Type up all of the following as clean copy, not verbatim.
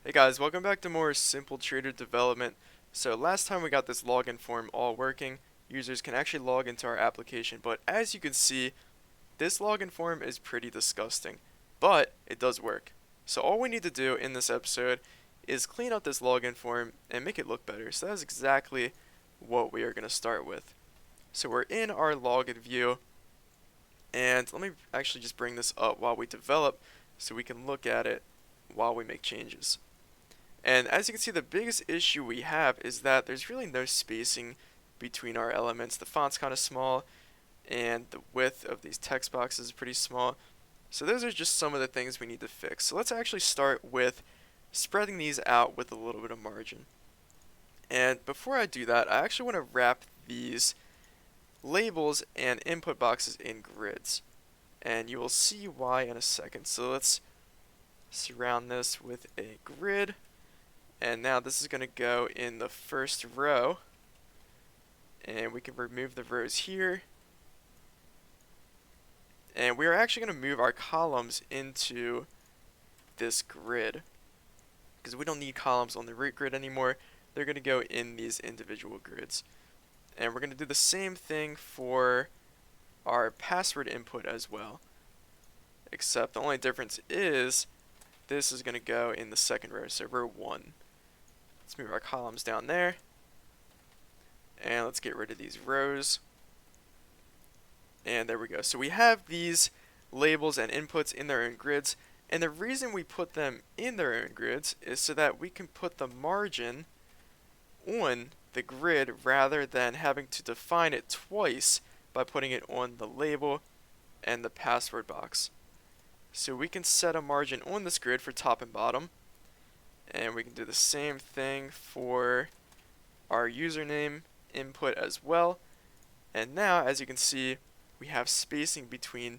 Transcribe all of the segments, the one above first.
Hey guys, welcome back to more Simple Trader development. So last time we got this login form all working, users can actually log into our application, but as you can see, this login form is pretty disgusting, but it does work. So all we need to do in this episode is clean up this login form and make it look better. So that's exactly what we are going to start with. So we're in our login view, and let me actually just bring this up while we develop so we can look at it while we make changes. And as you can see, the biggest issue we have is that there's really no spacing between our elements. The font's kind of small, and the width of these text boxes is pretty small. So those are just some of the things we need to fix. So let's actually start with spreading these out with a little bit of margin. And before I do that, I actually want to wrap these labels and input boxes in grids. And you will see why in a second. So let's surround this with a grid. And now this is going to go in the first row, and we can remove the rows here, and we are actually going to move our columns into this grid because we don't need columns on the root grid anymore. They're going to go in these individual grids, and we're going to do the same thing for our password input as well, except the only difference is this is going to go in the second row, so row 1. Let's move our columns down there, and let's get rid of these rows, and there we go. So we have these labels and inputs in their own grids, and the reason we put them in their own grids is so that we can put the margin on the grid rather than having to define it twice by putting it on the label and the password box. So we can set a margin on this grid for top and bottom, and we can do the same thing for our username input as well. And now, as you can see, we have spacing between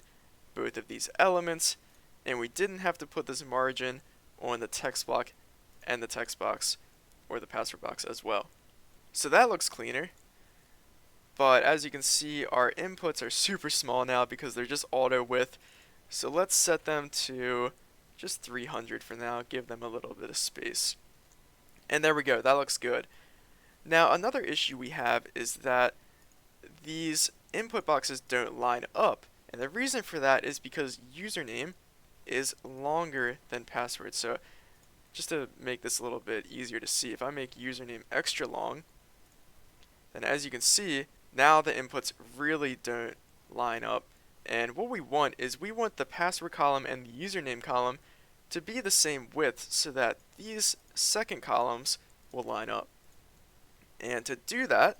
both of these elements, and we didn't have to put this margin on the text block and the text box or the password box as well. So that looks cleaner. But as you can see, our inputs are super small now because they're just auto width. So let's set them to just 300 for now, give them a little bit of space. And there we go, that looks good. Now another issue we have is that these input boxes don't line up, and the reason for that is because username is longer than password. So just to make this a little bit easier to see, if I make username extra long, then as you can see, now the inputs really don't line up. And what we want is we want the password column and the username column to be the same width so that these second columns will line up. And to do that,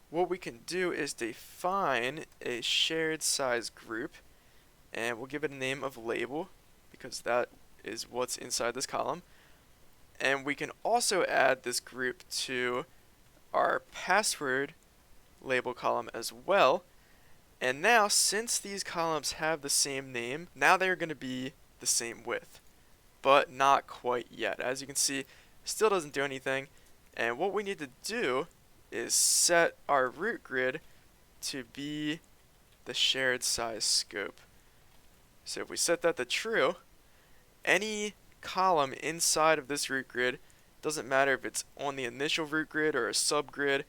what we can do is define a shared size group, and we'll give it a name of label because that is what's inside this column. And we can also add this group to our password label column as well. And now, since these columns have the same name, now they're going to be the same width, but not quite yet. As you can see, still doesn't do anything. And what we need to do is set our root grid to be the shared size scope. So if we set that to true, any column inside of this root grid, doesn't matter if it's on the initial root grid or a subgrid,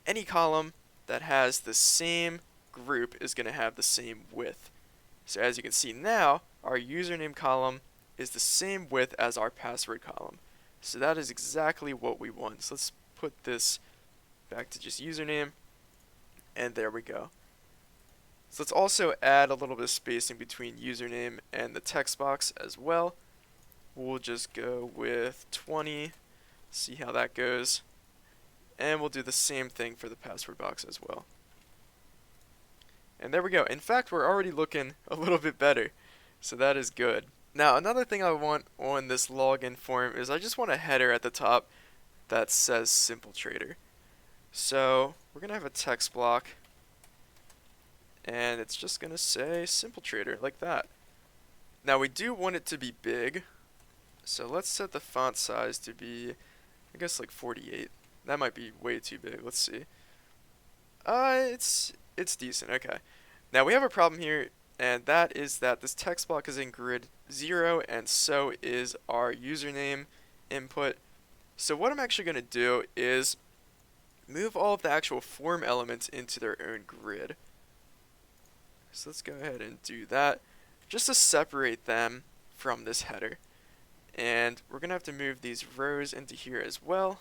any column that has the same group is going to have the same width. So as you can see now, our username column is the same width as our password column. So that is exactly what we want. So let's put this back to just username, and there we go. So let's also add a little bit of spacing between username and the text box as well. We'll just go with 20, see how that goes. And we'll do the same thing for the password box as well. And there we go. In fact, we're already looking a little bit better, so that is good. Now, another thing I want on this login form is I just want a header at the top that says Simple Trader. So we're going to have a text block, and it's just going to say Simple Trader, like that. Now, we do want it to be big, so let's set the font size to be, I guess, like 48. That might be way too big. Let's see. It's decent. Okay. Now we have a problem here, and that is that this text block is in grid 0, and so is our username input. So what I'm actually going to do is move all of the actual form elements into their own grid. So let's go ahead and do that just to separate them from this header. And we're going to have to move these rows into here as well,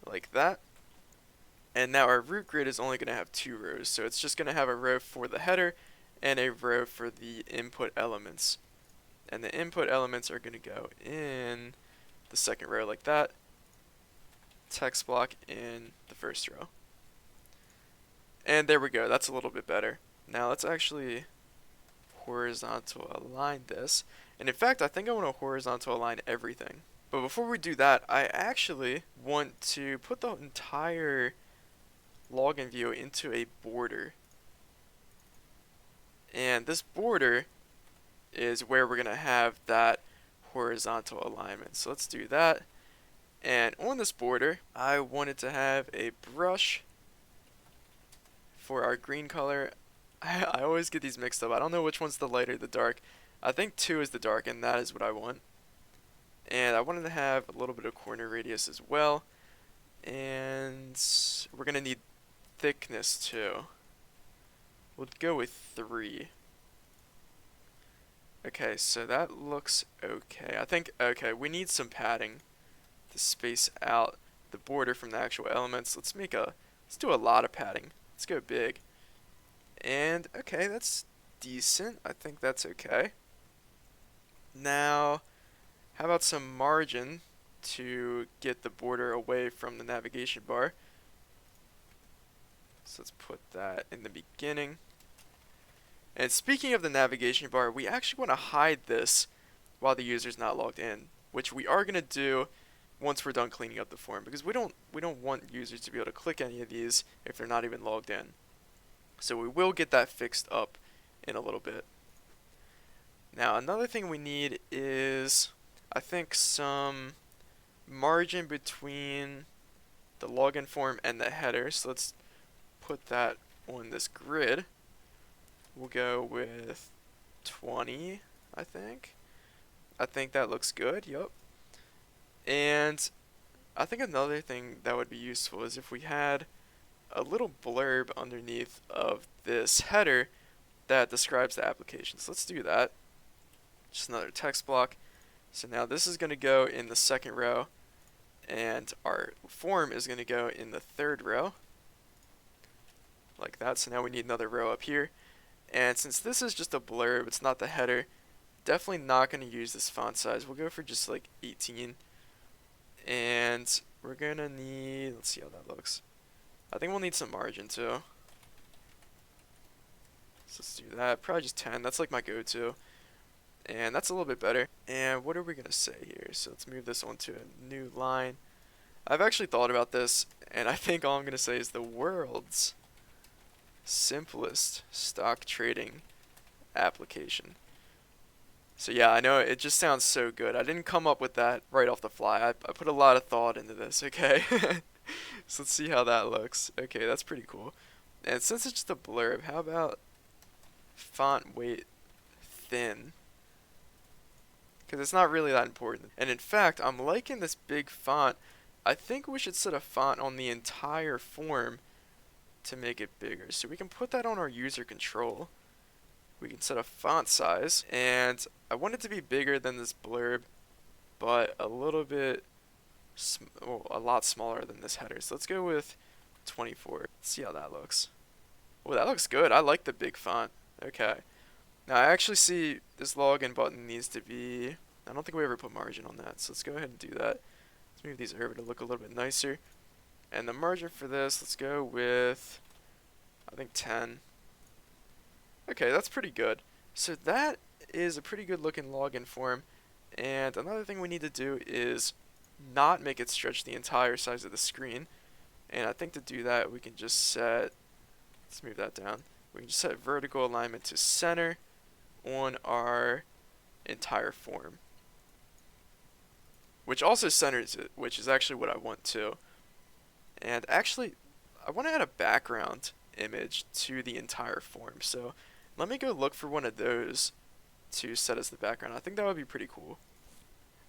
like that. And now our root grid is only going to have 2 rows, so it's just going to have a row for the header and a row for the input elements. And the input elements are going to go in the second row like that, text block in the first row. And there we go, that's a little bit better. Now let's actually horizontal align this. And in fact, I think I want to horizontal align everything. But before we do that, I actually want to put the entire login view into a border. And this border is where we're going to have that horizontal alignment. So let's do that. And on this border, I wanted to have a brush for our green color. I always get these mixed up. I don't know which one's the light or the dark. I think 2 is the dark, and that is what I want. And I wanted to have a little bit of corner radius as well. And we're going to need thickness too. We'll go with 3. Okay, so that looks okay. I think, okay, we need some padding to space out the border from the actual elements. Let's do a lot of padding. Let's go big. And, okay, that's decent. I think that's okay. Now, how about some margin to get the border away from the navigation bar? So let's put that in the beginning. And speaking of the navigation bar, we actually want to hide this while the user's not logged in, which we are going to do once we're done cleaning up the form, because we don't want users to be able to click any of these if they're not even logged in. So we will get that fixed up in a little bit. Now another thing we need is, I think, some margin between the login form and the header. So let's put that on this grid. We'll go with 20, I think. I think that looks good, yep. And I think another thing that would be useful is if we had a little blurb underneath of this header that describes the application. So let's do that. Just another text block. So now this is going to go in the second row, and our form is going to go in the third row, like that. So now we need another row up here. And since this is just a blurb, it's not the header, definitely not going to use this font size. We'll go for just like 18. And we're going to need, let's see how that looks. I think we'll need some margin too. So let's do that. Probably just 10. That's like my go-to. And that's a little bit better. And what are we going to say here? So let's move this onto a new line. I've actually thought about this, and I think all I'm going to say is the world's simplest stock trading application. So yeah, I know it just sounds so good. I didn't come up with that right off the fly. I put a lot of thought into this, okay? So let's see how that looks. Okay, that's pretty cool. And since it's just a blurb, how about font weight thin? Because it's not really that important. And in fact, I'm liking this big font. I think we should set a font on the entire form to make it bigger. So we can put that on our user control. We can set a font size, and I want it to be bigger than this blurb, but a little bit, a lot smaller than this header. So let's go with 24. Let's see how that looks. Oh, that looks good. I like the big font. Okay. Now I actually see this login button needs to be, I don't think we ever put margin on that, so let's go ahead and do that. Let's move these over to look a little bit nicer. And the margin for this, let's go with, I think 10. Okay, that's pretty good. So that is a pretty good looking login form. And another thing we need to do is not make it stretch the entire size of the screen. And I think to do that we can just set, let's move that down. We can just set vertical alignment to center on our entire form. Which also centers it, which is actually what I want too. And actually, I want to add a background image to the entire form. So let me go look for one of those to set as the background. I think that would be pretty cool.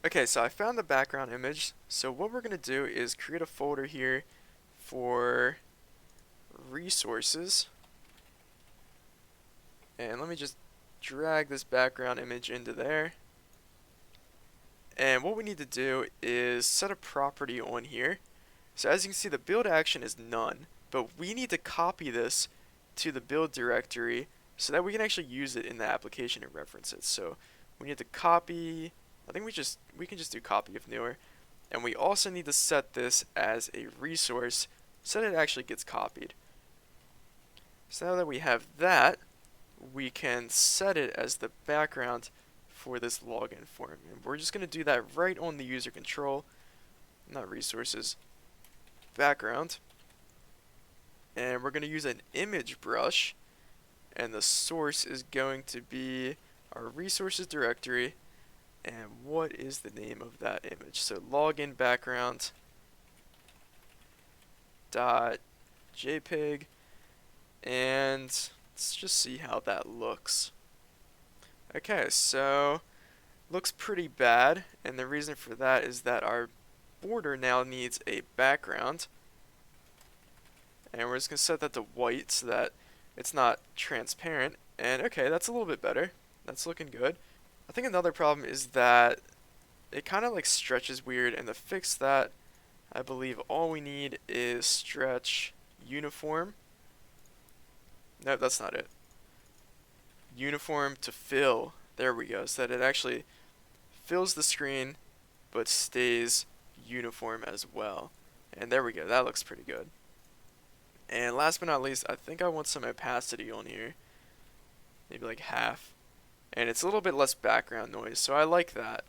Okay, so I found the background image. So what we're going to do is create a folder here for resources. And let me just drag this background image into there. And what we need to do is set a property on here. So as you can see, the build action is none, but we need to copy this to the build directory so that we can actually use it in the application and reference it. So we need to copy, I think we can just do copy if newer. And we also need to set this as a resource so that it actually gets copied. So now that we have that, we can set it as the background for this login form. And we're just going to do that right on the user control, not resources, background. And we're going to use an image brush, and the source is going to be our resources directory. And what is the name of that image? So login background dot jpeg, and let's just see how that looks. Okay, so looks pretty bad, and the reason for that is that our border now needs a background, and we're just going to set that to white so that it's not transparent. And okay, that's a little bit better. That's looking good. I think another problem is that it kind of like stretches weird, and to fix that, I believe all we need is stretch uniform. No, that's not it. Uniform to fill. There we go. So that it actually fills the screen but stays uniform as well. And there we go. That looks pretty good. And last but not least, I think I want some opacity on here. Maybe like half. And it's a little bit less background noise, so I like that.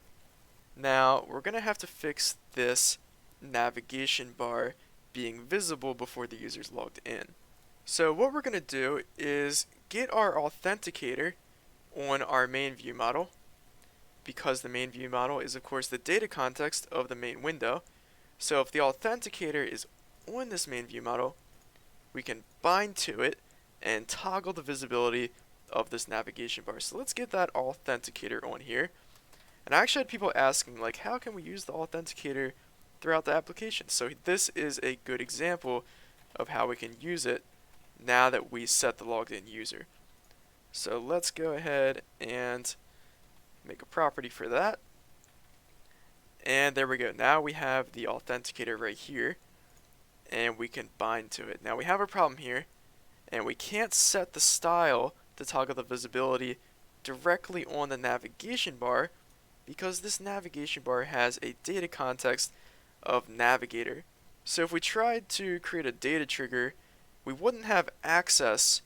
Now, we're going to have to fix this navigation bar being visible before the user's logged in. So what we're going to do is get our authenticator on our main view model, because the main view model is of course the data context of the main window. So if the authenticator is on this main view model, we can bind to it and toggle the visibility of this navigation bar. So let's get that authenticator on here. And I actually had people asking, like, how can we use the authenticator throughout the application? So this is a good example of how we can use it now that we set the logged in user. So let's go ahead and make a property for that. And there we go. Now we have the authenticator right here, and we can bind to it. Now we have a problem here, and we can't set the style to toggle the visibility directly on the navigation bar, because this navigation bar has a data context of navigator. So if we tried to create a data trigger, we wouldn't have access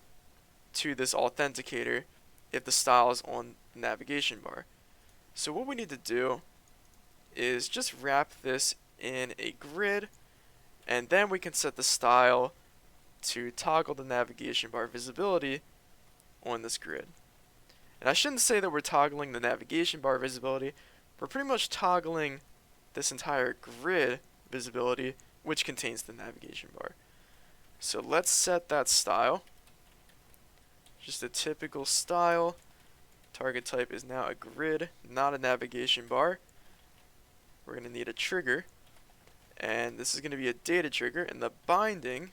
to this authenticator if the style is on the navigation bar. So what we need to do is just wrap this in a grid, and then we can set the style to toggle the navigation bar visibility on this grid. And I shouldn't say that we're toggling the navigation bar visibility, we're pretty much toggling this entire grid visibility, which contains the navigation bar. So let's set that style. Just a typical style. Target type is now a grid, not a navigation bar. We're going to need a trigger, and this is going to be a data trigger, and the binding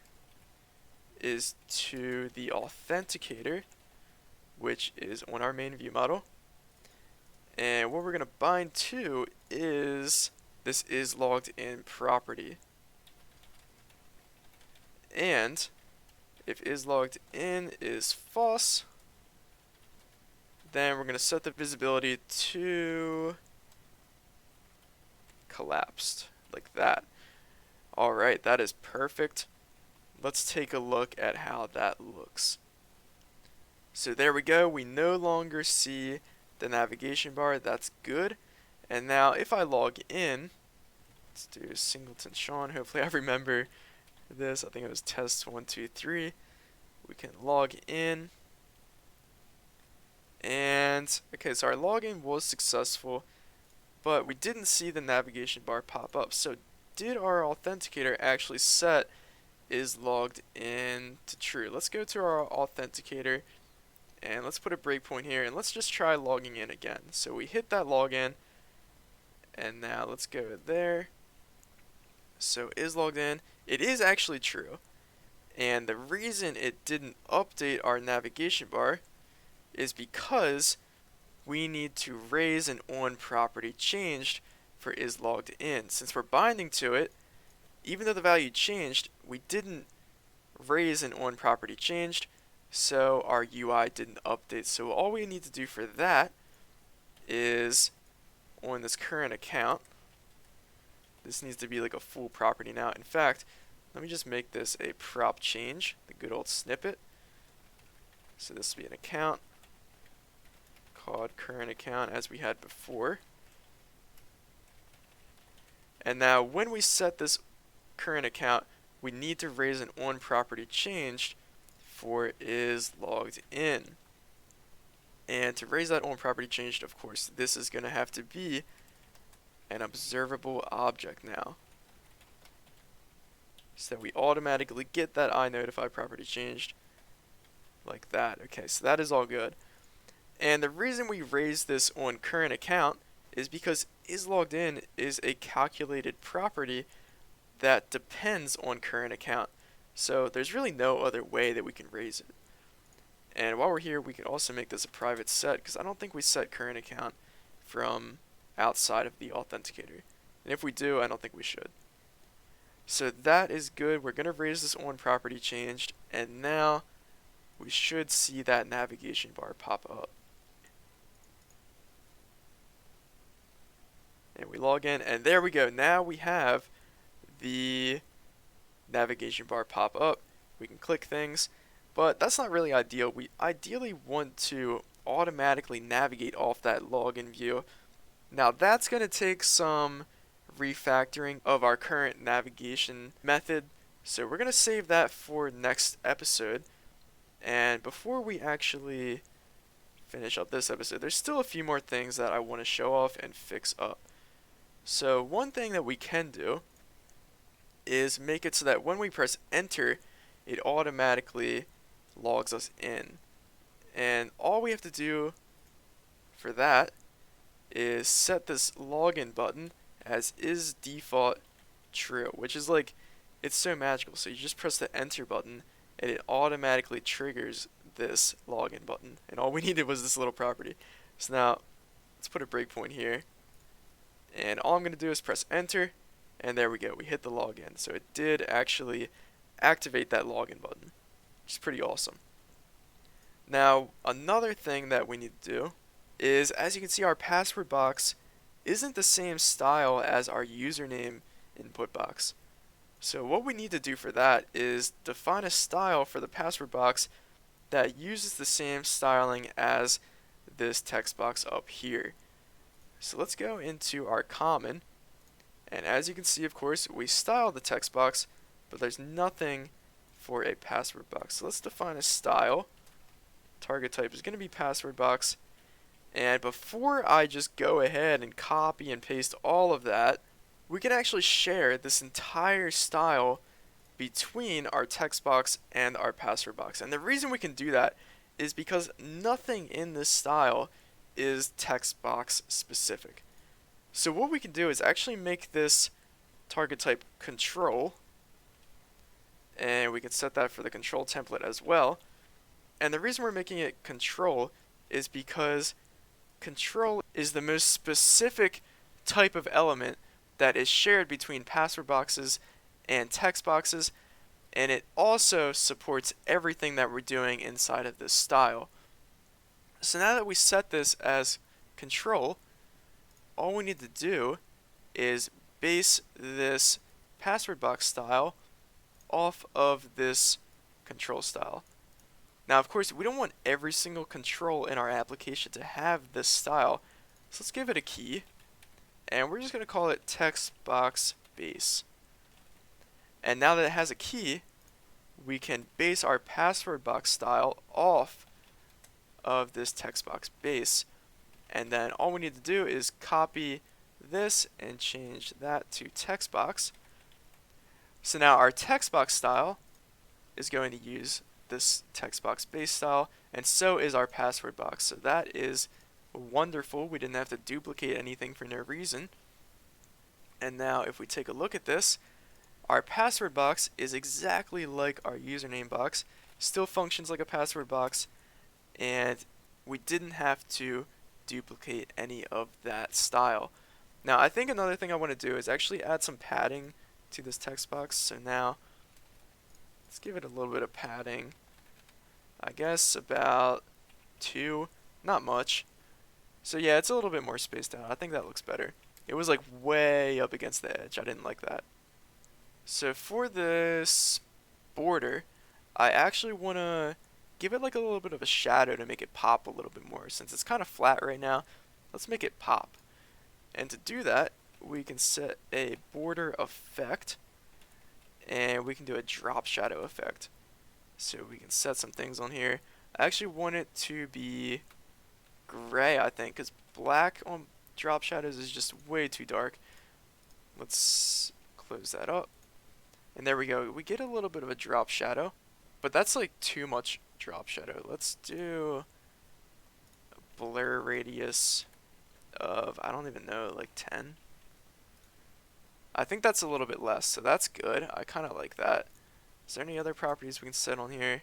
is to the authenticator, which is on our main view model. And what we're going to bind to is this is logged in property. And if is logged in is false, then we're going to set the visibility to collapsed, like that. Alright, that is perfect. Let's take a look at how that looks. So there we go, we no longer see the navigation bar, that's good. And now if I log in, let's do Singleton Sean, hopefully I remember this, I think it was test 1, 2, 3. We can log in, and okay, so our login was successful, but we didn't see the navigation bar pop up. So did our authenticator actually set is logged in to true? Let's go to our authenticator, and let's put a breakpoint here, and let's just try logging in again. So we hit that login, And now let's go there. So is logged in. It is actually true. And the reason it didn't update our navigation bar is because we need to raise an on property changed for is logged in. Since we're binding to it, even though the value changed, we didn't raise an on property changed, so our UI didn't update. So all we need to do for that is on this current account, this needs to be like a full property now. In fact, let me just make this a prop change, the good old snippet. So this will be an account called current account as we had before. And now when we set this current account, we need to raise an on property changed for is logged in. And to raise that on property changed, of course, this is going to have to be an observable object now, so that we automatically get that iNotify property changed like that. Okay, so that is all good. And the reason we raise this on current account is because is logged in is a calculated property that depends on current account. So there's really no other way that we can raise it. And while we're here, we can also make this a private set, because I don't think we set current account from outside of the authenticator. And if we do, I don't think we should. So that is good. We're going to raise this on property changed, and now we should see that navigation bar pop up. And we log in, and there we go. Now we have the navigation bar pop up. We can click things, but that's not really ideal. We ideally want to automatically navigate off that login view. Now that's going to take some refactoring of our current navigation method, so we're going to save that for next episode. And before we actually finish up this episode, there's still a few more things that I want to show off and fix up. So one thing that we can do is make it so that when we press enter, it automatically logs us in. And all we have to do for that is set this login button as is default true, which is like, it's so magical. So you just press the enter button and it automatically triggers this login button. And all we needed was this little property. So now let's put a breakpoint here. And all I'm going to do is press enter, and there we go. We hit the login. So it did actually activate that login button, which is pretty awesome. Now, another thing that we need to do is, as you can see, our password box isn't the same style as our username input box. So what we need to do for that is define a style for the password box that uses the same styling as this text box up here. So let's go into our common, and as you can see, of course, we style the text box, but there's nothing for a password box. So let's define a style. Target type is going to be password box. And before I just go ahead and copy and paste all of that, we can actually share this entire style between our text box and our password box. And the reason we can do that is because nothing in this style is text box specific. So what we can do is actually make this target type control, and we can set that for the control template as well. And the reason we're making it control is because control is the most specific type of element that is shared between password boxes and text boxes, and it also supports everything that we're doing inside of this style. So now that we set this as control, all we need to do is base this password box style off of this control style. Now, of course, we don't want every single control in our application to have this style, so let's give it a key, and we're just going to call it text box base. And now that it has a key, we can base our password box style off of this text box base, and then all we need to do is copy this and change that to text box. So now our text box style is going to use this text box base style, and so is our password box. So that is wonderful. We didn't have to duplicate anything for no reason. And now if we take a look at this, our password box is exactly like our username box, still functions like a password box, and we didn't have to duplicate any of that style. Now I think another thing I want to do is actually add some padding to this text box. So now let's give it a little bit of padding. I guess about 2, not much. So yeah, it's a little bit more spaced out. I think that looks better. It was like way up against the edge. I didn't like that. So for this border, I actually want to give it like a little bit of a shadow to make it pop a little bit more. Since it's kind of flat right now, let's make it pop. And to do that, we can set a border effect, and we can do a drop shadow effect. So we can set some things on here. I actually want it to be gray, I think, because black on drop shadows is just way too dark. Let's close that up. And there we go. We get a little bit of a drop shadow, but that's like too much drop shadow. Let's do a blur radius of, I don't even know, like 10. I think that's a little bit less, so that's good. I kind of like that. Is there any other properties we can set on here?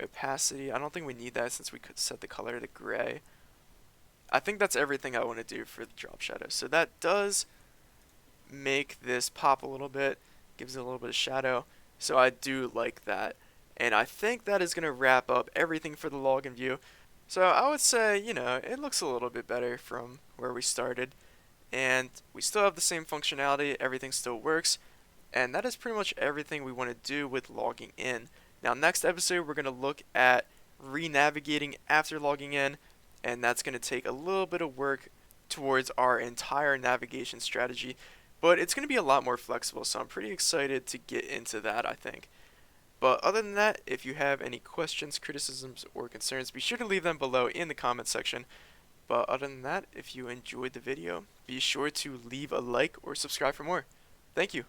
Opacity, I don't think we need that since we could set the color to gray. I think that's everything I want to do for the drop shadow. So that does make this pop a little bit, gives it a little bit of shadow. So I do like that. And I think that is going to wrap up everything for the login view. So I would say, you know, it looks a little bit better from where we started. And we still have the same functionality, everything still works. And that is pretty much everything we want to do with logging in. Now, next episode, we're going to look at re-navigating after logging in, and that's going to take a little bit of work towards our entire navigation strategy, but it's going to be a lot more flexible, so I'm pretty excited to get into that, I think. But other than that, if you have any questions, criticisms, or concerns, be sure to leave them below in the comment section. But other than that, if you enjoyed the video, be sure to leave a like or subscribe for more. Thank you.